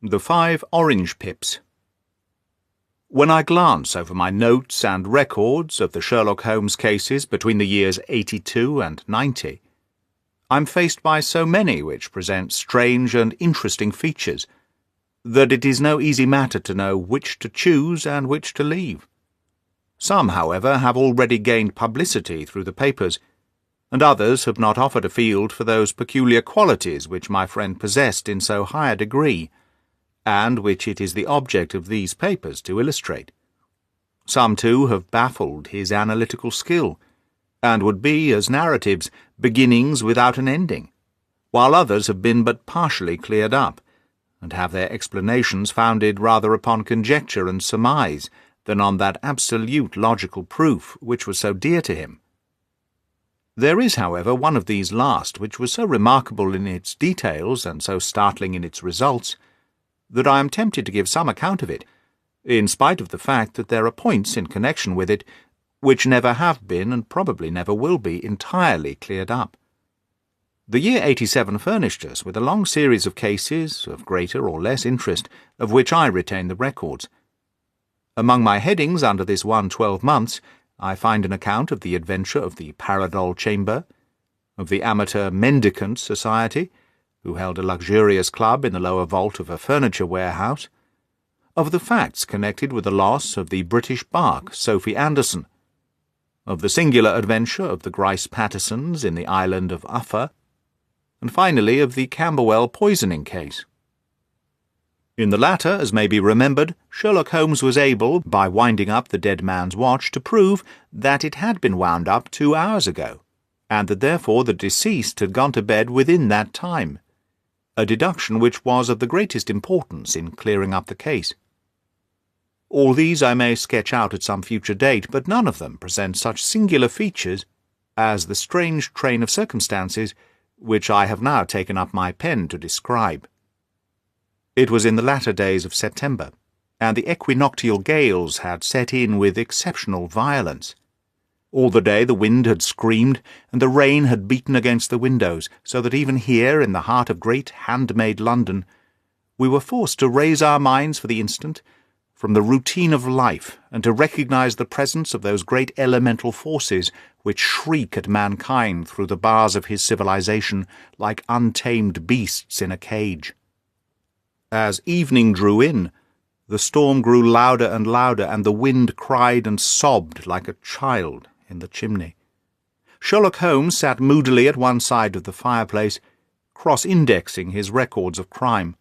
The 5 Orange Pips. When I glance over my notes and records of the Sherlock Holmes cases between the years 82 and 90, I'm faced by so many which present strange and interesting features that it is no easy matter to know which to choose and which to leave. Some, however, have already gained publicity through the papers, and others have not offered a field for those peculiar qualities which my friend possessed in so high a degree, and which it is the object of these papers to illustrate. Some, too, have baffled his analytical skill, and would be, as narratives, beginnings without an ending, while others have been but partially cleared up, and have their explanations founded rather upon conjecture and surmise than on that absolute logical proof which was so dear to him. There is, however, one of these last which was so remarkable in its details and so startling in its results that I am tempted to give some account of it, in spite of the fact that there are points in connection with it which never have been and probably never will be entirely cleared up. The year 87 furnished us with a long series of cases, of greater or less interest, of which I retain the records. Among my headings under this 12 months, I find an account of the adventure of the Paradol Chamber, of the Amateur Mendicant Society, who held a luxurious club in the lower vault of a furniture warehouse, of the facts connected with the loss of the British bark Sophie Anderson, of the singular adventure of the Grice Pattersons in the island of Uffa, and finally of the Camberwell poisoning case. In the latter, as may be remembered, Sherlock Holmes was able, by winding up the dead man's watch, to prove that it had been wound up 2 hours ago, and that therefore the deceased had gone to bed within that time, a deduction which was of the greatest importance in clearing up the case. All these I may sketch out at some future date, but none of them present such singular features as the strange train of circumstances which I have now taken up my pen to describe. It was in the latter days of September, and the equinoctial gales had set in with exceptional violence. All the day the wind had screamed, and the rain had beaten against the windows, so that even here, in the heart of great handmade London, we were forced to raise our minds for the instant from the routine of life, and to recognize the presence of those great elemental forces which shriek at mankind through the bars of his civilization like untamed beasts in a cage. As evening drew in, the storm grew louder and louder, and the wind cried and sobbed like a child in the chimney. Sherlock Holmes sat moodily at one side of the fireplace, cross-indexing his records of crime,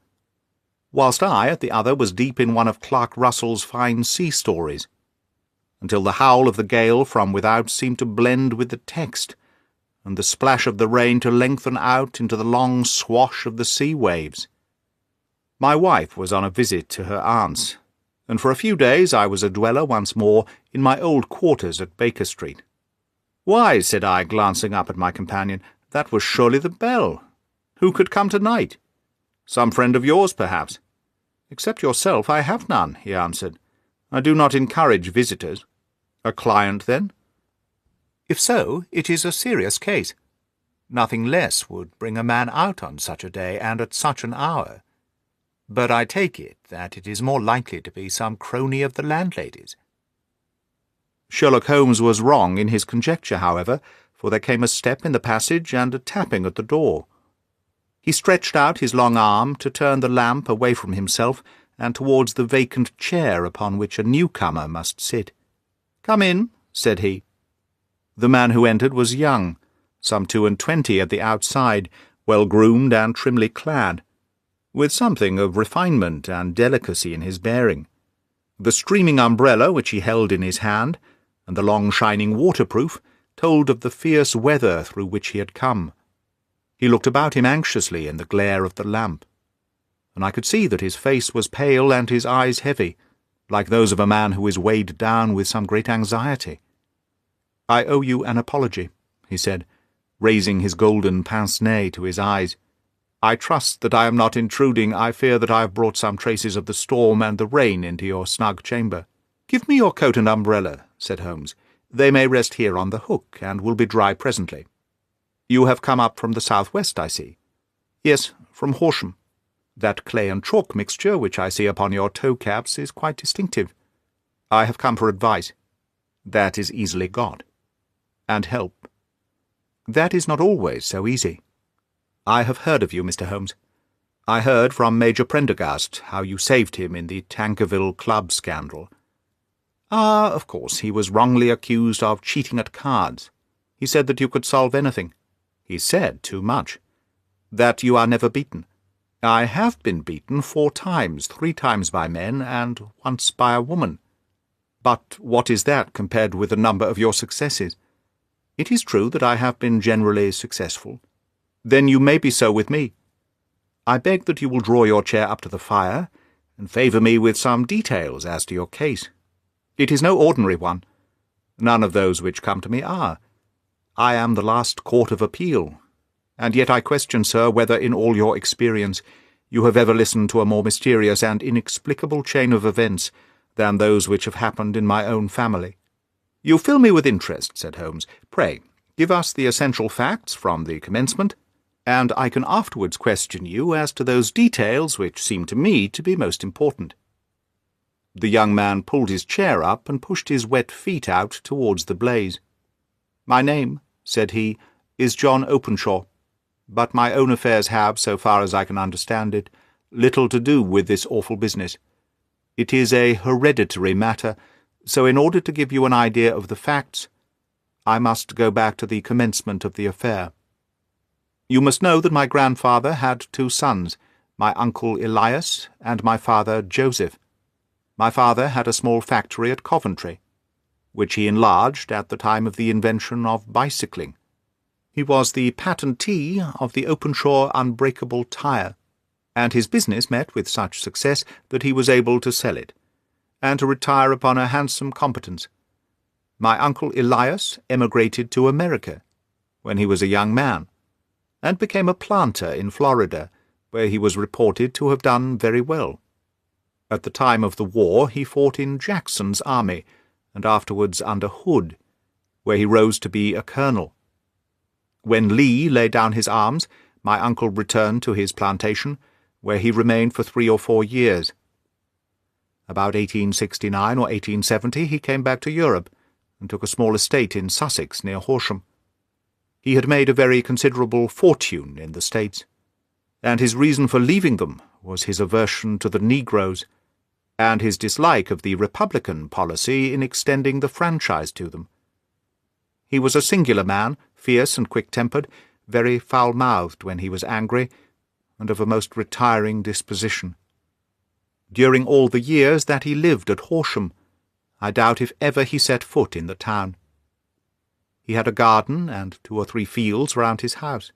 whilst I, at the other, was deep in one of Clark Russell's fine sea stories, until the howl of the gale from without seemed to blend with the text, and the splash of the rain to lengthen out into the long swash of the sea waves. My wife was on a visit to her aunt's, and for a few days I was a dweller once more in my old quarters at Baker Street. "Why," said I, glancing up at my companion, "that was surely the bell. Who could come tonight? Some friend of yours, perhaps?" "Except yourself, I have none," he answered. "I do not encourage visitors." "A client, then?" "If so, it is a serious case. Nothing less would bring a man out on such a day and at such an hour. But I take it that it is more likely to be some crony of the landlady's." Sherlock Holmes was wrong in his conjecture, however, for there came a step in the passage and a tapping at the door. He stretched out his long arm to turn the lamp away from himself and towards the vacant chair upon which a newcomer must sit. "Come in," said he. The man who entered was young, some 22 at the outside, well-groomed and trimly clad, with something of refinement and delicacy in his bearing. The streaming umbrella which he held in his hand, and the long shining waterproof, told of the fierce weather through which he had come. He looked about him anxiously in the glare of the lamp, and I could see that his face was pale and his eyes heavy, like those of a man who is weighed down with some great anxiety. "I owe you an apology," he said, raising his golden pince-nez to his eyes. "I trust that I am not intruding. I fear that I have brought some traces of the storm and the rain into your snug chamber." "Give me your coat and umbrella," said Holmes. "They may rest here on the hook, and will be dry presently. You have come up from the south-west, I see." "Yes, from Horsham." That clay and chalk mixture which I see upon your toe-caps is quite distinctive. I have come for advice. That is easily got. And help. That is not always so easy. I have heard of you, Mr. Holmes. I heard from Major Prendergast how you saved him in the Tankerville Club scandal. Ah, of course, he was wrongly accused of cheating at cards. He said that you could solve anything. He said too much. That you are never beaten. I have been beaten 4 times, 3 times by men, and once by a woman. But what is that compared with the number of your successes? It is true that I have been generally successful. Then you may be so with me. I beg that you will draw your chair up to the fire, and favour me with some details as to your case. It is no ordinary one. None of those which come to me are. I am the last court of appeal, and yet I question, sir, whether in all your experience you have ever listened to a more mysterious and inexplicable chain of events than those which have happened in my own family. You fill me with interest, said Holmes. Pray, give us the essential facts from the commencement, and I can afterwards question you as to those details which seem to me to be most important. The young man pulled his chair up and pushed his wet feet out towards the blaze. My name, said he, is John Openshaw, but my own affairs have, so far as I can understand it, little to do with this awful business. It is a hereditary matter, so in order to give you an idea of the facts, I must go back to the commencement of the affair. You must know that my grandfather had 2 sons, my uncle Elias and my father Joseph. My father had a small factory at Coventry, which he enlarged at the time of the invention of bicycling. He was the patentee of the Openshaw unbreakable tire, and his business met with such success that he was able to sell it, and to retire upon a handsome competence. My uncle Elias emigrated to America when he was a young man, and became a planter in Florida, where he was reported to have done very well. At the time of the war he fought in Jackson's army, and afterwards under Hood, where he rose to be a colonel. When Lee laid down his arms, my uncle returned to his plantation, where he remained for 3 or 4 years. About 1869 or 1870 he came back to Europe, and took a small estate in Sussex near Horsham. He had made a very considerable fortune in the States, and his reason for leaving them was his aversion to the negroes, and his dislike of the Republican policy in extending the franchise to them. He was a singular man, fierce and quick-tempered, very foul-mouthed when he was angry, and of a most retiring disposition. During all the years that he lived at Horsham, I doubt if ever he set foot in the town. He had a garden and 2 or 3 fields round his house,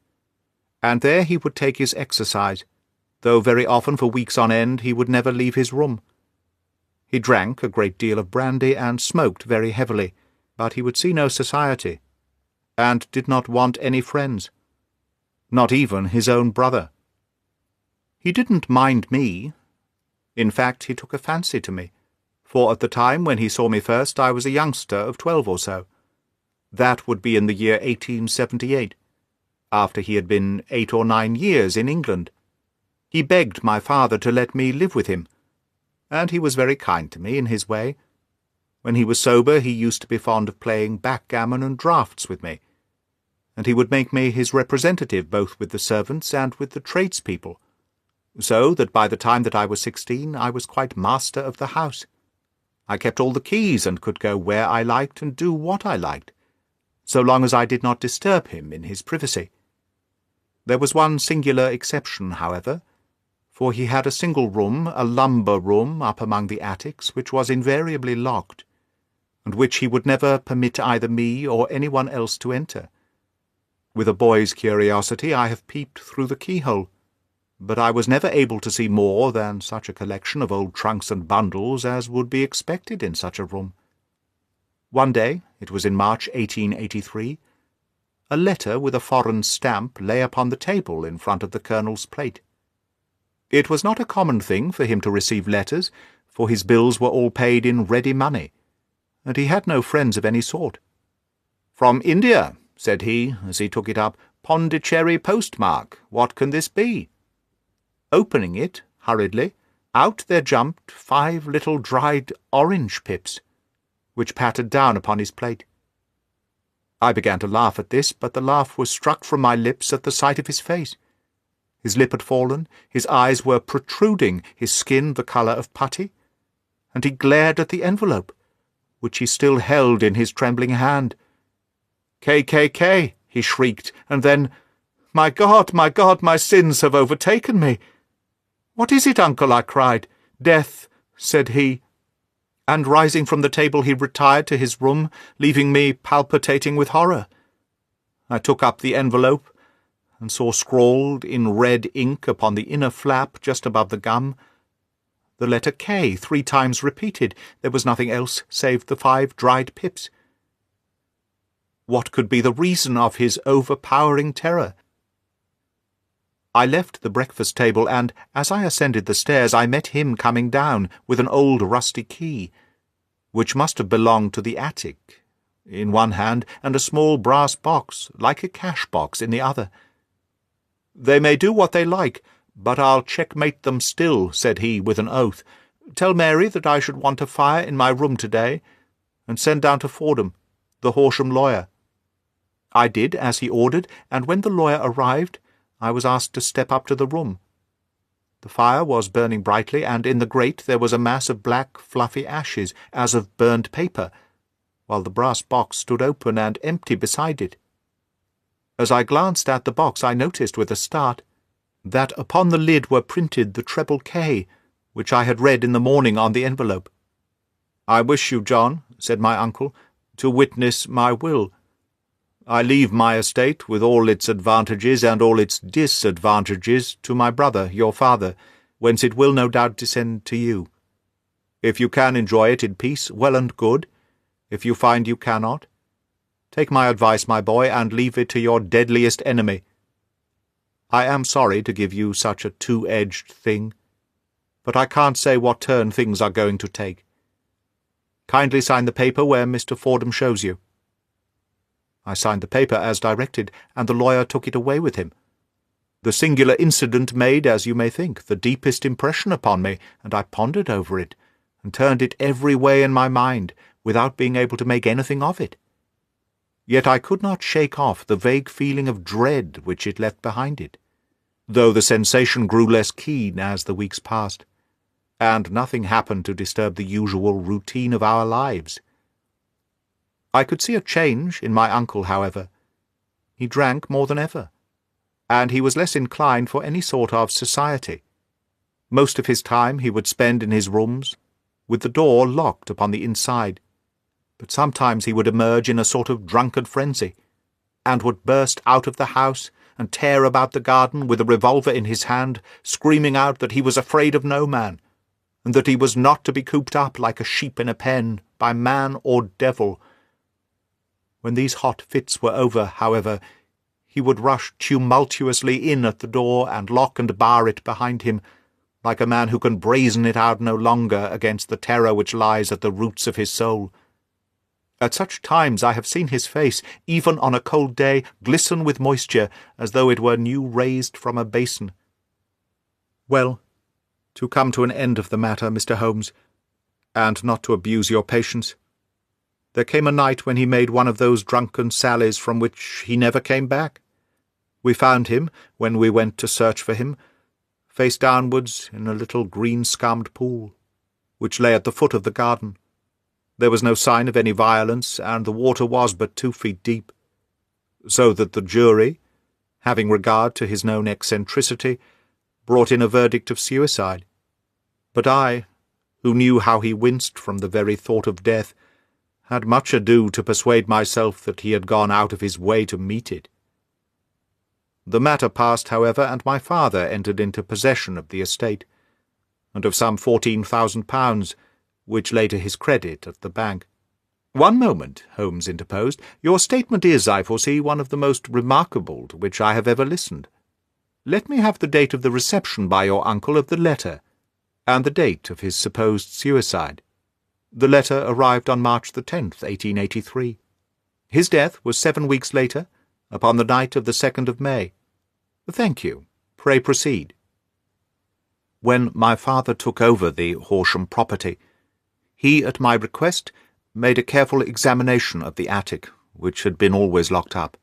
and there he would take his exercise, though very often for weeks on end he would never leave his room. He drank a great deal of brandy and smoked very heavily, but he would see no society, and did not want any friends, not even his own brother. He didn't mind me. In fact, he took a fancy to me, for at the time when he saw me first I was a youngster of 12 or so. That would be in the year 1878, after he had been 8 or 9 years in England. He begged my father to let me live with him, and he was very kind to me in his way. When he was sober he used to be fond of playing backgammon and draughts with me, and he would make me his representative both with the servants and with the tradespeople, so that by the time that I was 16 I was quite master of the house. I kept all the keys and could go where I liked and do what I liked, so long as I did not disturb him in his privacy. There was one singular exception, however, for he had a single room, a lumber room, up among the attics, which was invariably locked, and which he would never permit either me or anyone else to enter. With a boy's curiosity I have peeped through the keyhole, but I was never able to see more than such a collection of old trunks and bundles as would be expected in such a room. One day, it was in March 1883, a letter with a foreign stamp lay upon the table in front of the Colonel's plate. It was not a common thing for him to receive letters, for his bills were all paid in ready money, and he had no friends of any sort. "From India," said he, as he took it up, "Pondicherry postmark. What can this be?" Opening it hurriedly, out there jumped 5 little dried orange pips, which pattered down upon his plate. I began to laugh at this, but the laugh was struck from my lips at the sight of his face. His lip had fallen, his eyes were protruding, his skin the colour of putty, and he glared at the envelope, which he still held in his trembling hand. "KKK!" he shrieked, and then, my God, my sins have overtaken me!" "What is it, uncle?" I cried. "Death," said he, and rising from the table he retired to his room, leaving me palpitating with horror. I took up the envelope, and saw scrawled in red ink upon the inner flap just above the gum the letter K 3 times repeated. There was nothing else save the 5 dried pips. What could be the reason of his overpowering terror? I left the breakfast table, and, as I ascended the stairs, I met him coming down with an old rusty key, which must have belonged to the attic, in one hand, and a small brass box, like a cash-box, in the other. "They may do what they like, but I'll checkmate them still," said he, with an oath. "Tell Mary that I should want a fire in my room today, and send down to Fordham, the Horsham lawyer." I did as he ordered, and when the lawyer arrived, I was asked to step up to the room. The fire was burning brightly, and in the grate there was a mass of black, fluffy ashes, as of burned paper, while the brass box stood open and empty beside it. As I glanced at the box, I noticed with a start that upon the lid were printed the treble K, which I had read in the morning on the envelope. "I wish you, John," said my uncle, "to witness my will. I leave my estate, with all its advantages and all its disadvantages, to my brother, your father, whence it will no doubt descend to you. If you can enjoy it in peace, well and good. If you find you cannot, take my advice, my boy, and leave it to your deadliest enemy. I am sorry to give you such a two-edged thing, but I can't say what turn things are going to take. Kindly sign the paper where Mr. Fordham shows you." I signed the paper as directed, and the lawyer took it away with him. The singular incident made, as you may think, the deepest impression upon me, and I pondered over it, and turned it every way in my mind, without being able to make anything of it. Yet I could not shake off the vague feeling of dread which it left behind it, though the sensation grew less keen as the weeks passed, and nothing happened to disturb the usual routine of our lives. I could see a change in my uncle, however. He drank more than ever, and he was less inclined for any sort of society. Most of his time he would spend in his rooms, with the door locked upon the inside, but sometimes he would emerge in a sort of drunken frenzy, and would burst out of the house and tear about the garden with a revolver in his hand, screaming out that he was afraid of no man, and that he was not to be cooped up like a sheep in a pen by man or devil. When these hot fits were over, however, he would rush tumultuously in at the door and lock and bar it behind him, like a man who can brazen it out no longer against the terror which lies at the roots of his soul. At such times I have seen his face, even on a cold day, glisten with moisture, as though it were new raised from a basin. Well, to come to an end of the matter, Mr. Holmes, and not to abuse your patience, there came a night when he made one of those drunken sallies from which he never came back. We found him, when we went to search for him, face downwards in a little green-scummed pool, which lay at the foot of the garden. There was no sign of any violence, and the water was but 2 feet deep, so that the jury, having regard to his known eccentricity, brought in a verdict of suicide. But I, who knew how he winced from the very thought of death, had much ado to persuade myself that he had gone out of his way to meet it. The matter passed, however, and my father entered into possession of the estate, and of some £14,000, which lay to his credit at the bank. "One moment," Holmes interposed. "Your statement is, I foresee, one of the most remarkable to which I have ever listened. Let me have the date of the reception by your uncle of the letter, and the date of his supposed suicide." The letter arrived on March the 10th, 1883. His death was 7 weeks later, upon the night of the 2nd of May. "Thank you. Pray proceed." When my father took over the Horsham property, he, at my request, made a careful examination of the attic, which had been always locked up.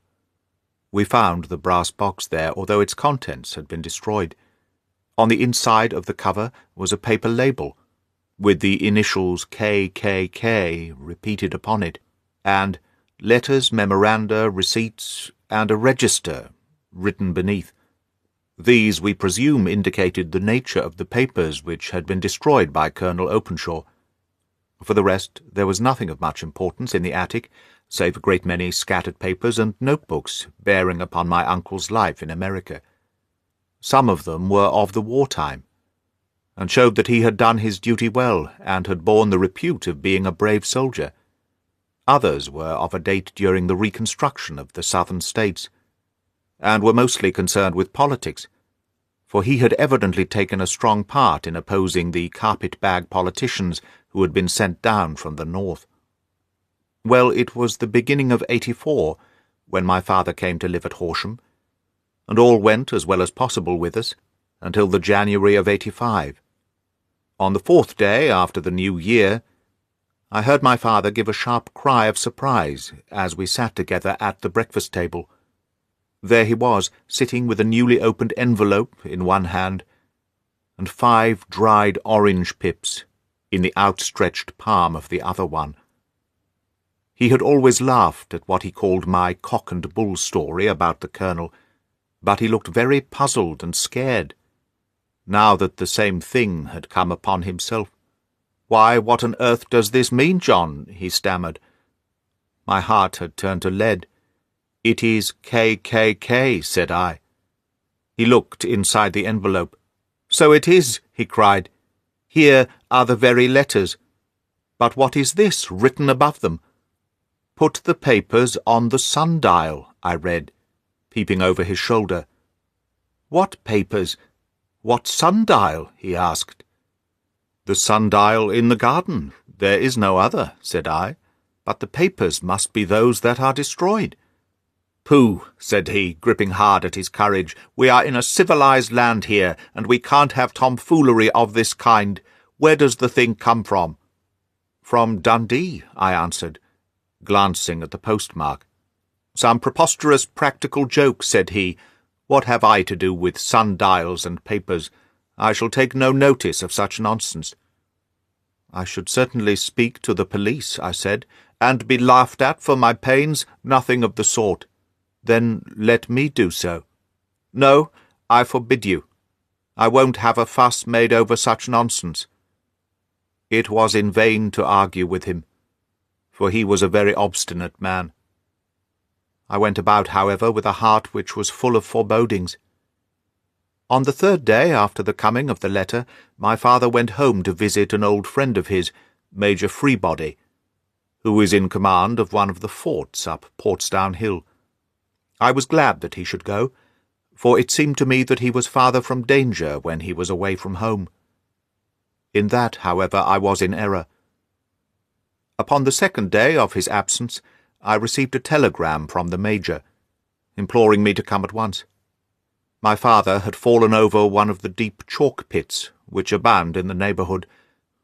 We found the brass box there, although its contents had been destroyed. On the inside of the cover was a paper label, with the initials KKK repeated upon it, and letters, memoranda, receipts, and a register written beneath. These, we presume, indicated the nature of the papers which had been destroyed by Colonel Openshaw. For the rest, there was nothing of much importance in the attic, save a great many scattered papers and notebooks bearing upon my uncle's life in America. Some of them were of the wartime, and showed that he had done his duty well and had borne the repute of being a brave soldier. Others were of a date during the reconstruction of the southern states, and were mostly concerned with politics, for he had evidently taken a strong part in opposing the carpet-bag politicians who had been sent down from the north. Well, it was the beginning of '84 when my father came to live at Horsham, and all went as well as possible with us until the January of '85. On the 4th day after the New Year, I heard my father give a sharp cry of surprise as we sat together at the breakfast table. There he was, sitting with a newly opened envelope in one hand, and 5 dried orange pips in the outstretched palm of the other one. He had always laughed at what he called my cock-and-bull story about the colonel, but he looked very puzzled and scared, now that the same thing had come upon himself. "Why, what on earth does this mean, John?" he stammered. My heart had turned to lead. "It is KKK, said I. He looked inside the envelope. "So it is," he cried. "Here are the very letters. But what is this written above them?" "Put the papers on the sundial," I read, peeping over his shoulder. "What papers? What sundial?" he asked. "The sundial in the garden. There is no other," said I. "But the papers must be those that are destroyed." "Pooh," said he, gripping hard at his courage. "We are in a civilized land here, and we can't have tomfoolery of this kind. Where does the thing come from?" "From Dundee," I answered, glancing at the postmark. "Some preposterous practical joke," said he. "What have I to do with sundials and papers? I shall take no notice of such nonsense." "I should certainly speak to the police," I said, "and be laughed at for my pains. Nothing of the sort." "Then let me do so." "No, I forbid you. I won't have a fuss made over such nonsense." It was in vain to argue with him, for he was a very obstinate man. I went about, however, with a heart which was full of forebodings. On the 3rd day after the coming of the letter, my father went home to visit an old friend of his, Major Freebody, who is in command of one of the forts up Portsdown Hill. I was glad that he should go, for it seemed to me that he was farther from danger when he was away from home. In that, however, I was in error. Upon the 2nd day of his absence, I received a telegram from the Major, imploring me to come at once. My father had fallen over one of the deep chalk pits which abound in the neighbourhood,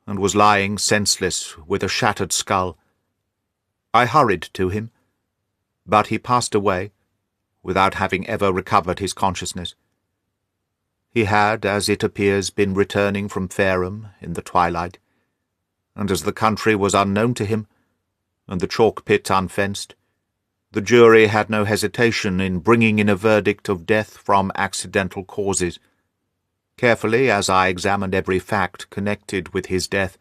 and was lying senseless with a shattered skull. I hurried to him, but he passed away, without having ever recovered his consciousness. He had, as it appears, been returning from Fareham in the twilight, and as the country was unknown to him, and the chalk pit unfenced, the jury had no hesitation in bringing in a verdict of death from accidental causes. Carefully as I examined every fact connected with his death,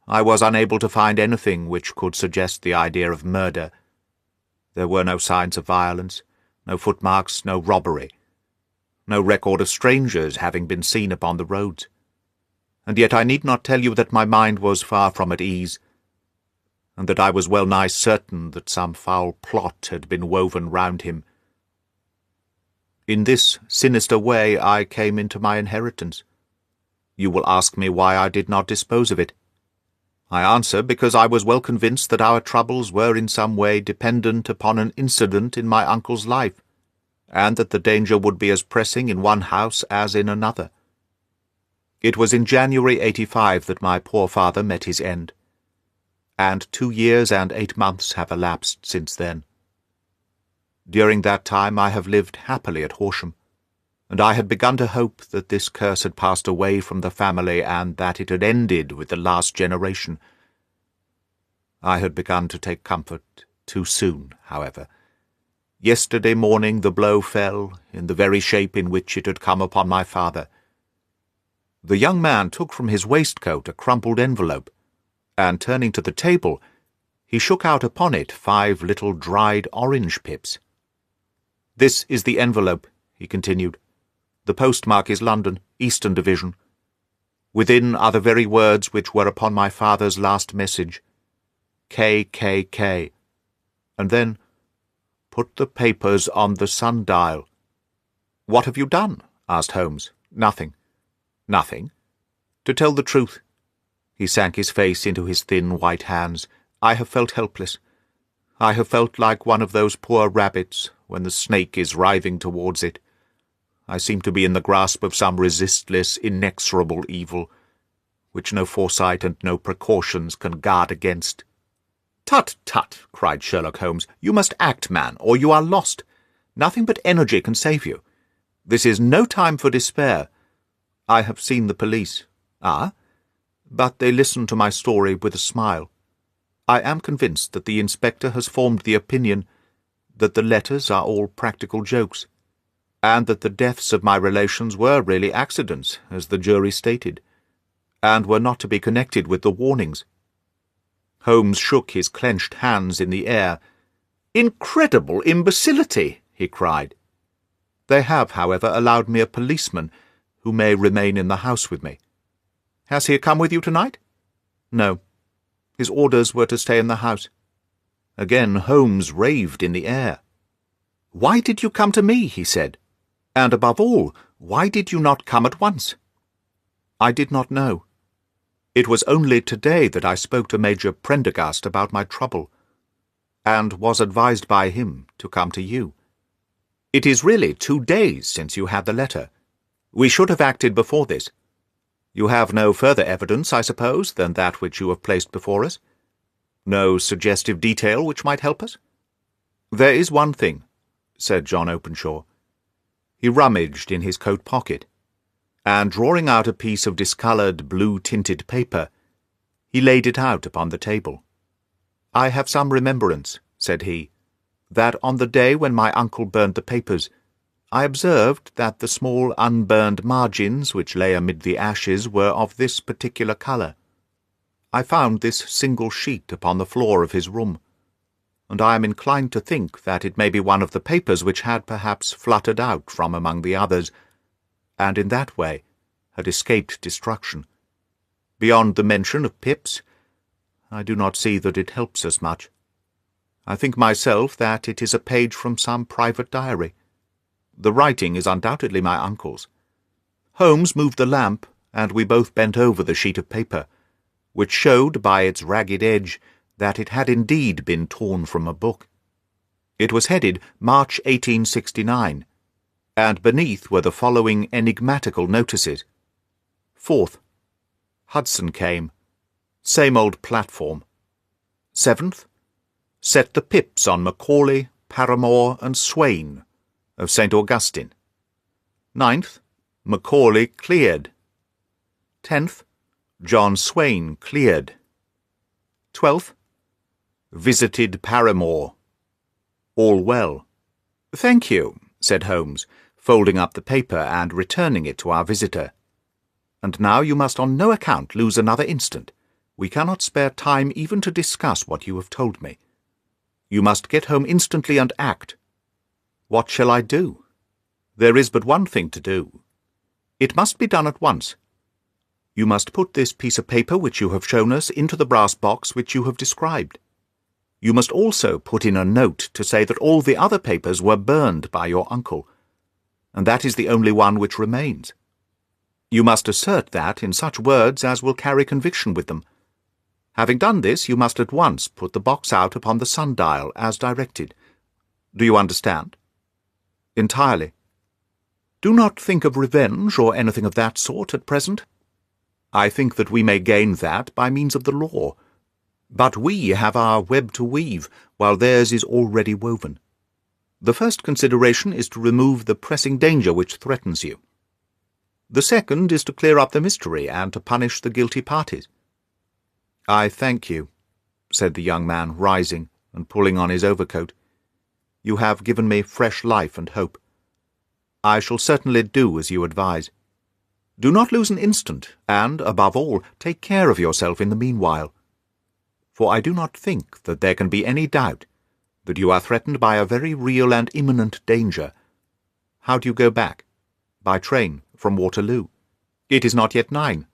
I was unable to find anything which could suggest the idea of murder. There were no signs of violence, no footmarks, no robbery, no record of strangers having been seen upon the roads. And yet I need not tell you that my mind was far from at ease, and that I was well nigh certain that some foul plot had been woven round him. In this sinister way I came into my inheritance. You will ask me why I did not dispose of it. I answer, because I was well convinced that our troubles were in some way dependent upon an incident in my uncle's life, and that the danger would be as pressing in one house as in another. It was in January 85 that my poor father met his end, and 2 years and 8 months have elapsed since then. During that time I have lived happily at Horsham, and I had begun to hope that this curse had passed away from the family and that it had ended with the last generation. I had begun to take comfort too soon, however. Yesterday morning the blow fell in the very shape in which it had come upon my father. The young man took from his waistcoat a crumpled envelope, and turning to the table, he shook out upon it 5 little dried orange pips. "This is the envelope," he continued. "The postmark is London, Eastern Division. Within are the very words which were upon my father's last message, KKK. And then, put the papers on the sundial." "What have you done?" asked Holmes. "Nothing." "Nothing? To tell the truth," he sank his face into his thin white hands, "I have felt helpless. I have felt like one of those poor rabbits when the snake is writhing towards it. I seem to be in the grasp of some resistless, inexorable evil, which no foresight and no precautions can guard against." "Tut, tut!" cried Sherlock Holmes. "You must act, man, or you are lost. Nothing but energy can save you. This is no time for despair. I have seen the police." "Ah? But they listened to my story with a smile. I am convinced that the inspector has formed the opinion that the letters are all practical jokes, and that the deaths of my relations were really accidents, as the jury stated, and were not to be connected with the warnings." Holmes shook his clenched hands in the air. "Incredible imbecility!" he cried. "They have, however, allowed me a policeman who may remain in the house with me." "Has he come with you tonight?" "No. His orders were to stay in the house." Again Holmes raved in the air. "Why did you come to me?" he said. "And above all, why did you not come at once?" "I did not know. It was only today that I spoke to Major Prendergast about my trouble, and was advised by him to come to you. It is really 2 days since you had the letter. We should have acted before this. You have no further evidence, I suppose, than that which you have placed before us? No suggestive detail which might help us?" "There is one thing," said John Openshaw. He rummaged in his coat pocket, and drawing out a piece of discoloured, blue-tinted paper, he laid it out upon the table. "I have some remembrance," said he, "that on the day when my uncle burned the papers, I observed that the small unburned margins which lay amid the ashes were of this particular colour. I found this single sheet upon the floor of his room, and I am inclined to think that it may be one of the papers which had perhaps fluttered out from among the others, and in that way had escaped destruction. Beyond the mention of pips, I do not see that it helps us much. I think myself that it is a page from some private diary. The writing is undoubtedly my uncle's." Holmes moved the lamp, and we both bent over the sheet of paper, which showed by its ragged edge that it had indeed been torn from a book. It was headed March 1869, and beneath were the following enigmatical notices. 4th. Hudson came. Same old platform. 7th. Set the pips on Macaulay, Paramore, and Swain of St. Augustine. 9th. Macaulay cleared. 10th. John Swain cleared. 12th. Visited Paramore. All well. "Thank you," said Holmes, folding up the paper and returning it to our visitor. "And now you must on no account lose another instant. We cannot spare time even to discuss what you have told me. You must get home instantly and act. What shall I do? There is but one thing to do. It must be done at once. You must put this piece of paper which you have shown us into the brass box which you have described. You must also put in a note to say that all the other papers were burned by your uncle, and that is the only one which remains. You must assert that in such words as will carry conviction with them. Having done this, you must at once put the box out upon the sundial as directed. Do you understand?" "Entirely." "Do not think of revenge or anything of that sort at present. I think that we may gain that by means of the law. But we have our web to weave, while theirs is already woven. The first consideration is to remove the pressing danger which threatens you. The second is to clear up the mystery and to punish the guilty parties." "I thank you," said the young man, rising and pulling on his overcoat. "You have given me fresh life and hope. I shall certainly do as you advise. Do not lose an instant, and, above all, take care of yourself in the meanwhile. For I do not think that there can be any doubt that you are threatened by a very real and imminent danger. How do you go back? By train, from Waterloo. It is not yet 9.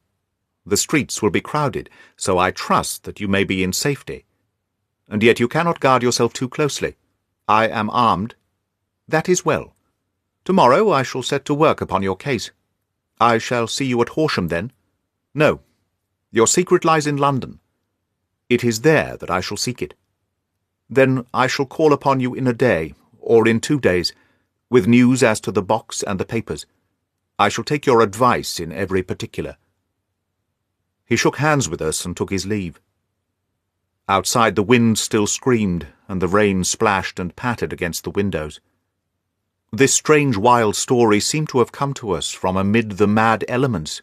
The streets will be crowded, so I trust that you may be in safety. And yet you cannot guard yourself too closely. I am armed. That is well. Tomorrow I shall set to work upon your case. I shall see you at Horsham then. No, your secret lies in London. It is there that I shall seek it. Then I shall call upon you in a day, or in 2 days, with news as to the box and the papers. I shall take your advice in every particular." He shook hands with us and took his leave. Outside the wind still screamed, and the rain splashed and pattered against the windows. This strange wild story seemed to have come to us from amid the mad elements,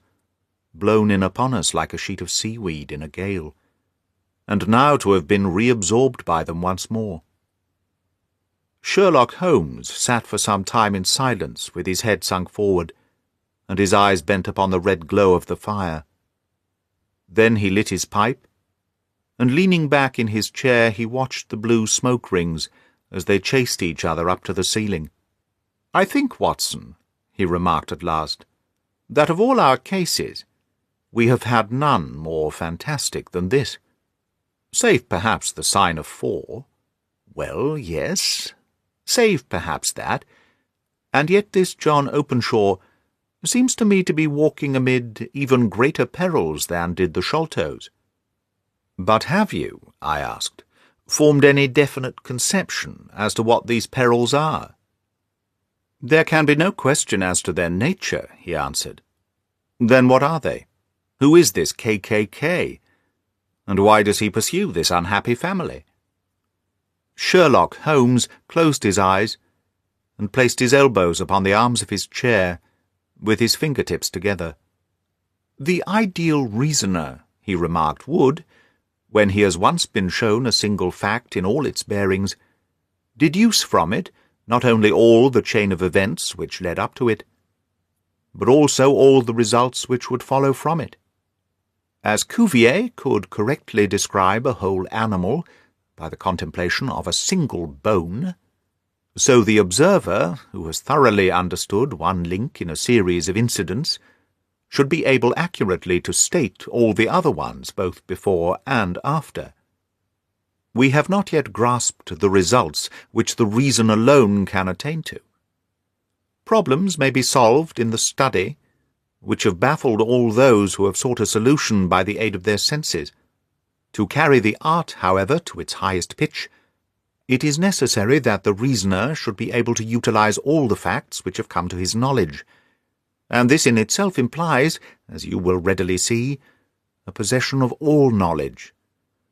blown in upon us like a sheet of seaweed in a gale, and now to have been reabsorbed by them once more. Sherlock Holmes sat for some time in silence with his head sunk forward, and his eyes bent upon the red glow of the fire. Then he lit his pipe, and leaning back in his chair he watched the blue smoke rings as they chased each other up to the ceiling. "I think, Watson," he remarked at last, "that of all our cases we have had none more fantastic than this. Save perhaps the sign of 4. Well, yes, save perhaps that. And yet this John Openshaw seems to me to be walking amid even greater perils than did the Sholtos." "But have you," I asked, "formed any definite conception as to what these perils are?" "There can be no question as to their nature," he answered. "Then what are they? Who is this KKK? And why does he pursue this unhappy family?" Sherlock Holmes closed his eyes and placed his elbows upon the arms of his chair, with his fingertips together. "The ideal reasoner," he remarked, "would, when he has once been shown a single fact in all its bearings, deduce from it not only all the chain of events which led up to it, but also all the results which would follow from it. As Cuvier could correctly describe a whole animal by the contemplation of a single bone, so the observer, who has thoroughly understood one link in a series of incidents, should be able accurately to state all the other ones, both before and after. We have not yet grasped the results which the reason alone can attain to. Problems may be solved in the study, which have baffled all those who have sought a solution by the aid of their senses. To carry the art, however, to its highest pitch, it is necessary that the reasoner should be able to utilize all the facts which have come to his knowledge, and this in itself implies, as you will readily see, a possession of all knowledge,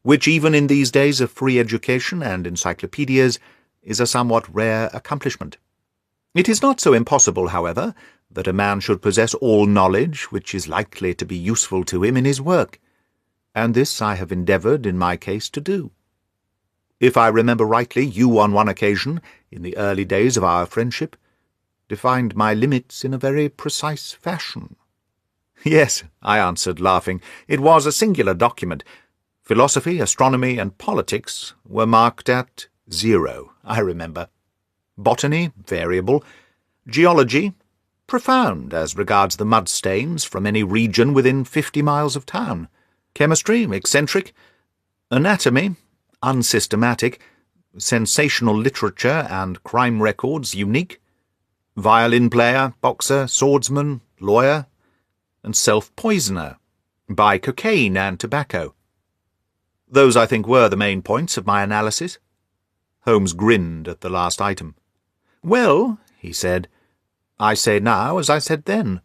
which even in these days of free education and encyclopedias is a somewhat rare accomplishment. It is not so impossible, however, that a man should possess all knowledge which is likely to be useful to him in his work, and this I have endeavoured in my case to do. If I remember rightly, you on one occasion, in the early days of our friendship, defined my limits in a very precise fashion." "Yes," I answered, laughing, "it was a singular document. Philosophy, astronomy, and politics were marked at 0, I remember. Botany, variable. Geology, profound as regards the mud stains from any region within 50 miles of town. Chemistry, eccentric. Anatomy, unsystematic. Sensational literature and crime records, unique. Violin player, boxer, swordsman, lawyer, and self-poisoner, by cocaine and tobacco. Those, I think, were the main points of my analysis." Holmes grinned at the last item. "Well," he said, "I say now as I said then.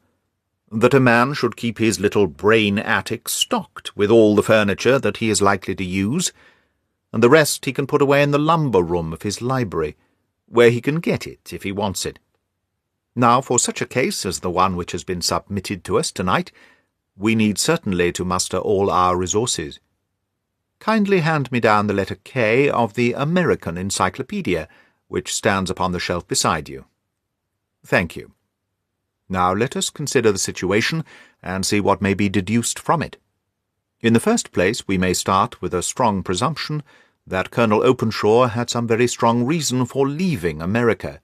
that a man should keep his little brain attic stocked with all the furniture that he is likely to use, and the rest he can put away in the lumber room of his library, where he can get it if he wants it. Now, for such a case as the one which has been submitted to us tonight, we need certainly to muster all our resources. Kindly hand me down the letter K of the American Encyclopedia, which stands upon the shelf beside you. Thank you. Now let us consider the situation and see what may be deduced from it. In the first place, we may start with a strong presumption that Colonel Openshaw had some very strong reason for leaving America.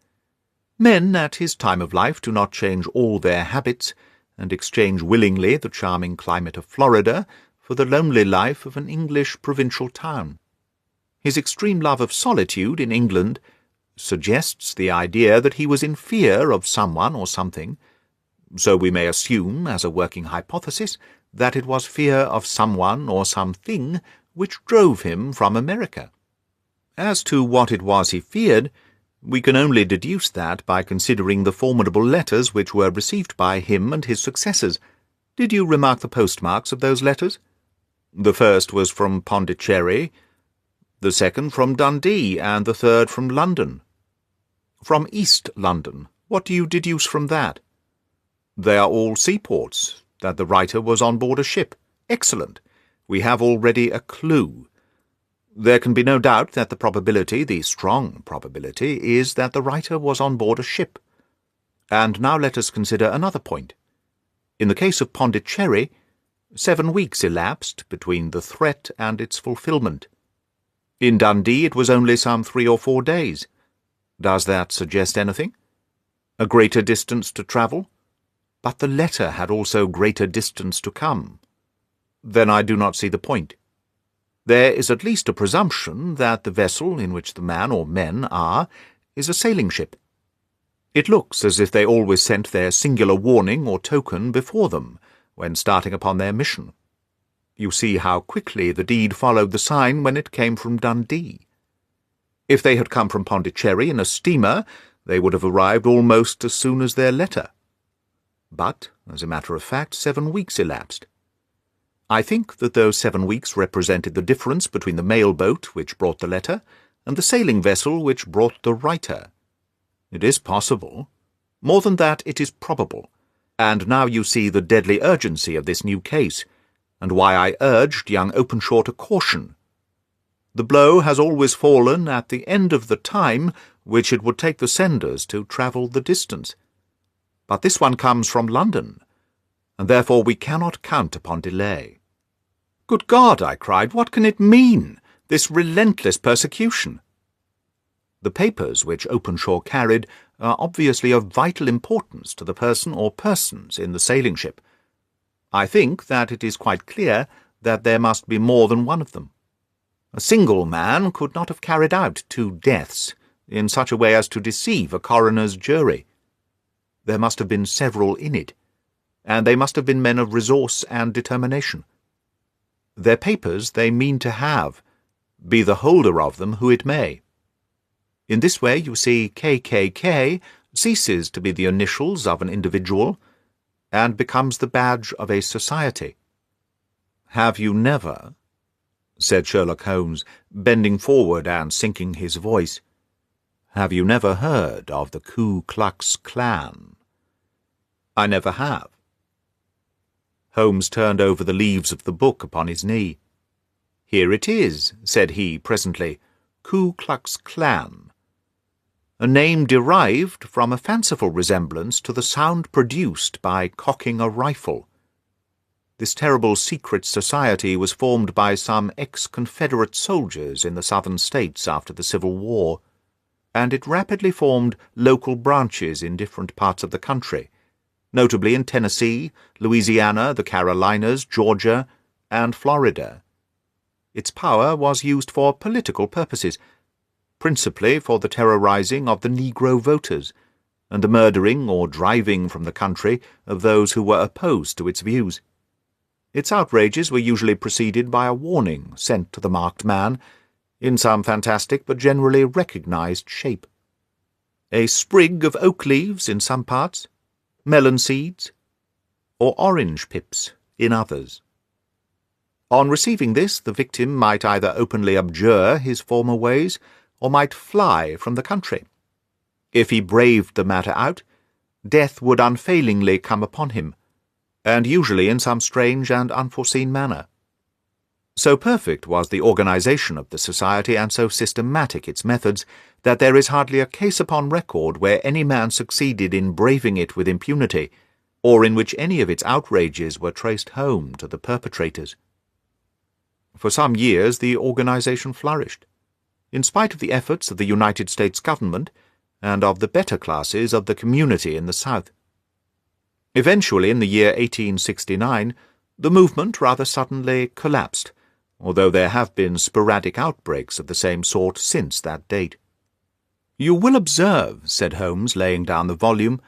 Men at his time of life do not change all their habits and exchange willingly the charming climate of Florida for the lonely life of an English provincial town. His extreme love of solitude in England suggests the idea that he was in fear of someone or something, so we may assume, as a working hypothesis, that it was fear of someone or something which drove him from America. As to what it was he feared, we can only deduce that by considering the formidable letters which were received by him and his successors. Did you remark the postmarks of those letters? The first was from Pondicherry, the second from Dundee, and the third from London. From East London, what do you deduce from that? They are all seaports, that the writer was on board a ship. Excellent. We have already a clue. There can be no doubt that the probability, the strong probability, is that the writer was on board a ship. And now let us consider another point. In the case of Pondicherry, 7 weeks elapsed between the threat and its fulfilment. In Dundee it was only some 3 or 4 days. Does that suggest anything? A greater distance to travel? But the letter had also greater distance to come. Then I do not see the point. There is at least a presumption that the vessel in which the man or men are is a sailing ship. It looks as if they always sent their singular warning or token before them when starting upon their mission. You see how quickly the deed followed the sign when it came from Dundee. If they had come from Pondicherry in a steamer, they would have arrived almost as soon as their letter. But, as a matter of fact, 7 weeks elapsed. I think that those 7 weeks represented the difference between the mail boat which brought the letter and the sailing vessel which brought the writer. It is possible. More than that, it is probable. And now you see the deadly urgency of this new case, and why I urged young Openshaw to caution. The blow has always fallen at the end of the time which it would take the senders to travel the distance. But this one comes from London, and therefore we cannot count upon delay. Good God, I cried, what can it mean, this relentless persecution? The papers which Openshaw carried are obviously of vital importance to the person or persons in the sailing ship. I think that it is quite clear that there must be more than one of them. A single man could not have carried out 2 deaths in such a way as to deceive a coroner's jury. There must have been several in it, and they must have been men of resource and determination. Their papers they mean to have, be the holder of them who it may. In this way, you see, KKK ceases to be the initials of an individual and becomes the badge of a society. Have you never, said Sherlock Holmes, bending forward and sinking his voice, have you never heard of the Ku Klux Klan? I never have. Holmes turned over the leaves of the book upon his knee. Here it is, said he presently, Ku Klux Klan. A name derived from a fanciful resemblance to the sound produced by cocking a rifle. This terrible secret society was formed by some ex-Confederate soldiers in the Southern States after the Civil War, and it rapidly formed local branches in different parts of the country, notably in Tennessee, Louisiana, the Carolinas, Georgia, and Florida. Its power was used for political purposes, principally for the terrorizing of the Negro voters, and the murdering or driving from the country of those who were opposed to its views. Its outrages were usually preceded by a warning sent to the marked man, in some fantastic but generally recognized shape. A sprig of oak leaves in some parts, melon seeds, or orange pips in others. On receiving this, the victim might either openly abjure his former ways, or might fly from the country. If he braved the matter out, death would unfailingly come upon him, and usually in some strange and unforeseen manner. So perfect was the organization of the society, and so systematic its methods, that there is hardly a case upon record where any man succeeded in braving it with impunity, or in which any of its outrages were traced home to the perpetrators. For some years the organization flourished, in spite of the efforts of the United States government and of the better classes of the community in the South. Eventually, in the year 1869, the movement rather suddenly collapsed, although there have been sporadic outbreaks of the same sort since that date. "You will observe," said Holmes, laying down the volume,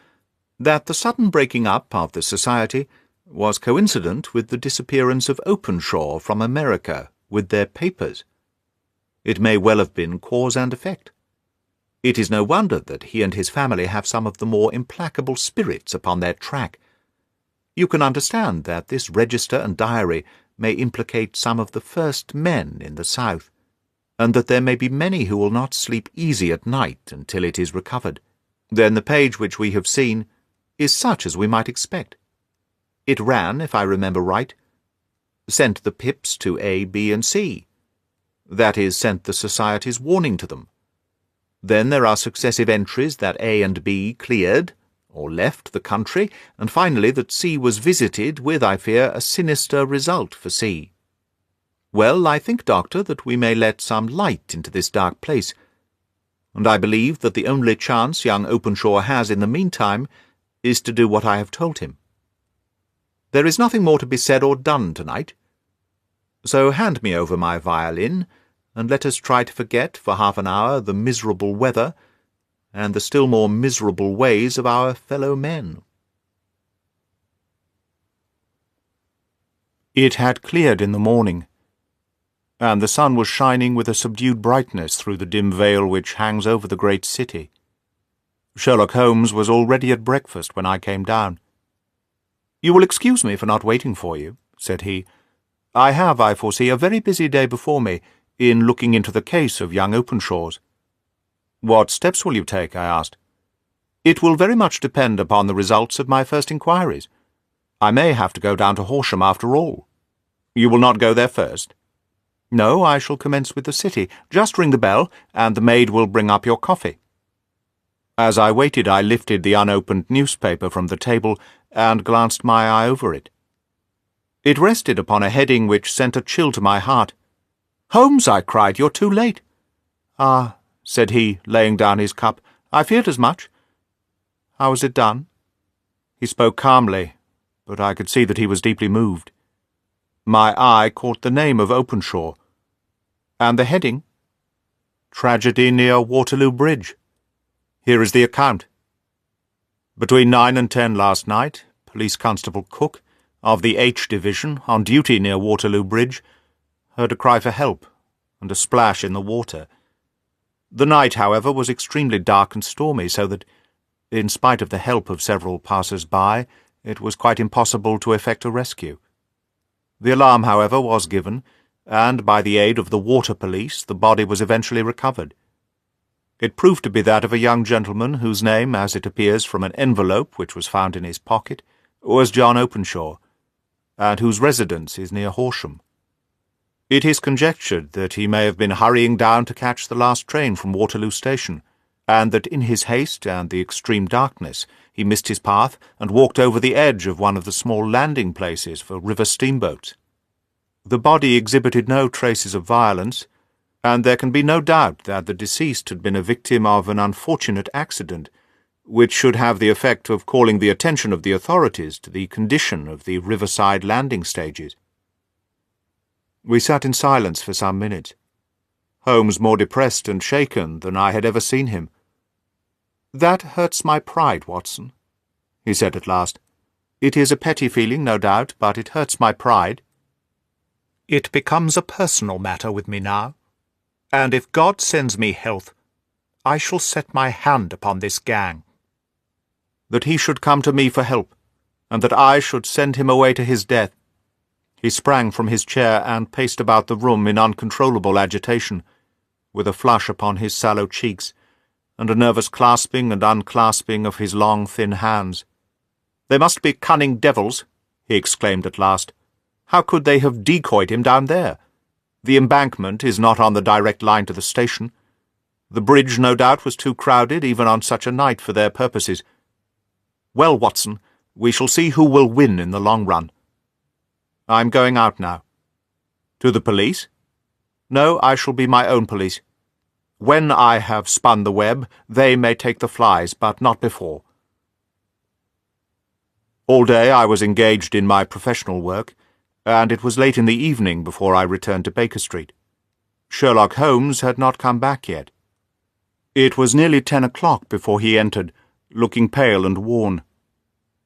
"that the sudden breaking up of the society was coincident with the disappearance of Openshaw from America with their papers. It may well have been cause and effect. It is no wonder that he and his family have some of the more implacable spirits upon their track. You can understand that this register and diary may implicate some of the first men in the South, and that there may be many who will not sleep easy at night until it is recovered. Then the page which we have seen is such as we might expect. It ran, if I remember right, sent the pips to A, B, and C. That is, sent the society's warning to them. Then there are successive entries that A and B cleared, or left the country, and finally that C was visited with, I fear, a sinister result for C. Well, I think, Doctor, that we may let some light into this dark place, and I believe that the only chance young Openshaw has in the meantime is to do what I have told him. There is nothing more to be said or done tonight, so hand me over my violin, and let us try to forget for half an hour the miserable weather and the still more miserable ways of our fellow men." It had cleared in the morning, and the sun was shining with a subdued brightness through the dim veil which hangs over the great city. Sherlock Holmes was already at breakfast when I came down. "You will excuse me for not waiting for you," said he. "I have, I foresee, a very busy day before me in looking into the case of young Openshaw's." "What steps will you take?" I asked. "It will very much depend upon the results of my first inquiries. I may have to go down to Horsham after all." "You will not go there first?" "No, I shall commence with the city. Just ring the bell, and the maid will bring up your coffee." As I waited, I lifted the unopened newspaper from the table and glanced my eye over it. It rested upon a heading which sent a chill to my heart. "Holmes," I cried, "you're too late." "Ah," said he, laying down his cup, "I feared as much. How was it done?" He spoke calmly, but I could see that he was deeply moved. My eye caught the name of Openshaw, and the heading, "Tragedy near Waterloo Bridge." Here is the account. "Between 9 and 10 last night, Police Constable Cook, of the H Division, on duty near Waterloo Bridge, heard a cry for help and a splash in the water. The night, however, was extremely dark and stormy, so that, in spite of the help of several passers-by, it was quite impossible to effect a rescue. The alarm, however, was given, and by the aid of the water police the body was eventually recovered. It proved to be that of a young gentleman whose name, as it appears from an envelope which was found in his pocket, was John Openshaw, and whose residence is near Horsham. It is conjectured that he may have been hurrying down to catch the last train from Waterloo Station, and that in his haste and the extreme darkness he missed his path and walked over the edge of one of the small landing places for river steamboats. The body exhibited no traces of violence, and there can be no doubt that the deceased had been a victim of an unfortunate accident, which should have the effect of calling the attention of the authorities to the condition of the riverside landing stages. We sat in silence for some minutes, Holmes more depressed and shaken than I had ever seen him. "That hurts my pride, Watson," he said at last. "It is a petty feeling, no doubt, but it hurts my pride. It becomes a personal matter with me now, and if God sends me health, I shall set my hand upon this gang. That he should come to me for help, and that I should send him away to his death. He sprang from his chair and paced about the room in uncontrollable agitation, with a flush upon his sallow cheeks, and a nervous clasping and unclasping of his long, thin hands. "They must be cunning devils," he exclaimed at last. "How could they have decoyed him down there? The embankment is not on the direct line to the station. The bridge, no doubt, was too crowded even on such a night for their purposes. Well, Watson, we shall see who will win in the long run. I'm going out now." "To the police?" "No, I shall be my own police. When I have spun the web, they may take the flies, but not before." All day I was engaged in my professional work, and it was late in the evening before I returned to Baker Street. Sherlock Holmes had not come back yet. It was nearly 10 o'clock before he entered, looking pale and worn.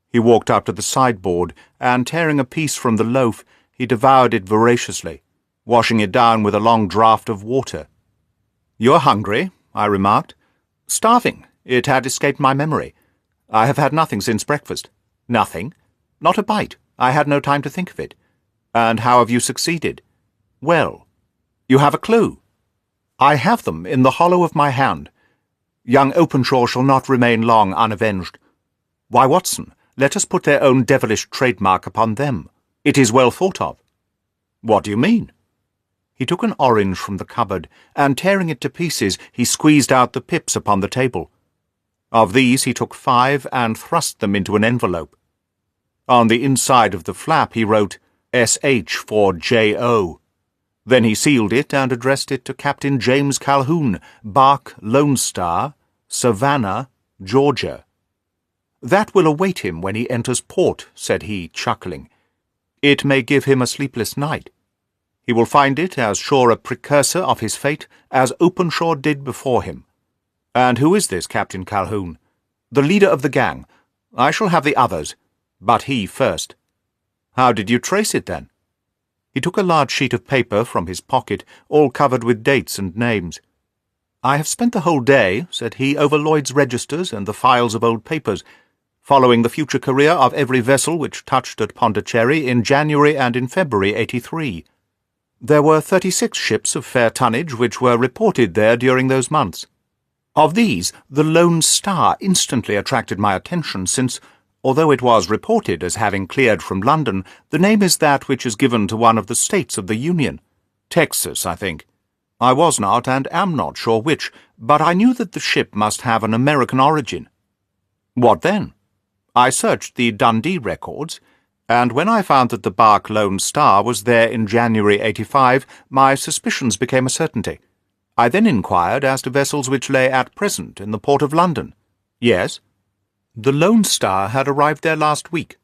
He walked up to the sideboard, and tearing a piece from the loaf, he devoured it voraciously, washing it down with a long draught of water. "You're hungry," I remarked. "Starving. It had escaped my memory. I have had nothing since breakfast." "Nothing? Not a bite. I had no time to think of it. And how have you succeeded?" "Well, you have a clue." "I have them in the hollow of my hand. Young Openshaw shall not remain long unavenged. Why, Watson, let us put their own devilish trademark upon them. It is well thought of." "What do you mean?" He took an orange from the cupboard, and tearing it to pieces, he squeezed out the pips upon the table. Of these he took 5 and thrust them into an envelope. On the inside of the flap he wrote, "S.H. for J.O." Then he sealed it and addressed it to Captain James Calhoun, Bark Lone Star, Savannah, Georgia. "That will await him when he enters port," said he, chuckling. "It may give him a sleepless night. He will find it as sure a precursor of his fate as Openshaw did before him. And who is this Captain Calhoun?" "The leader of the gang. I shall have the others, but he first." "How did you trace it, then?" He took a large sheet of paper from his pocket, all covered with dates and names. "I have spent the whole day," said he, "over Lloyd's registers and the files of old papers, following the future career of every vessel which touched at Pondicherry in January and in February '83. There were 36 ships of fair tonnage which were reported there during those months. Of these, the Lone Star instantly attracted my attention, since, although it was reported as having cleared from London, the name is that which is given to one of the states of the Union. Texas, I think. I was not and am not sure which, but I knew that the ship must have an American origin." "What then?" "I searched the Dundee records, and when I found that the bark Lone Star was there in January '85, my suspicions became a certainty. I then inquired as to vessels which lay at present in the port of London." "Yes?" "The Lone Star had arrived there last week.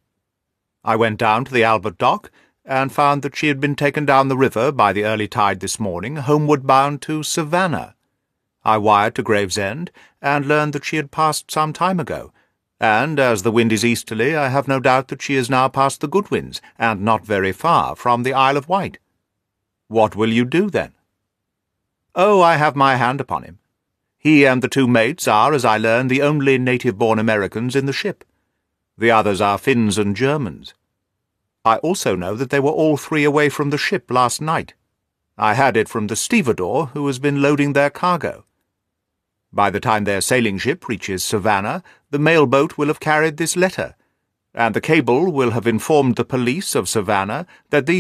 I went down to the Albert Dock, and found that she had been taken down the river by the early tide this morning, homeward bound to Savannah. I wired to Gravesend, and learned that she had passed some time ago, and as the wind is easterly, I have no doubt that she is now past the Goodwins, and not very far from the Isle of Wight." "What will you do, then?" "Oh, I have my hand upon him. He and the 2 mates are, as I learn, the only native-born Americans in the ship. The others are Finns and Germans. I also know that they were all 3 away from the ship last night. I had it from the stevedore, who has been loading their cargo. By the time their sailing ship reaches Savannah, the mail-boat will have carried this letter, and the cable will have informed the police of Savannah that these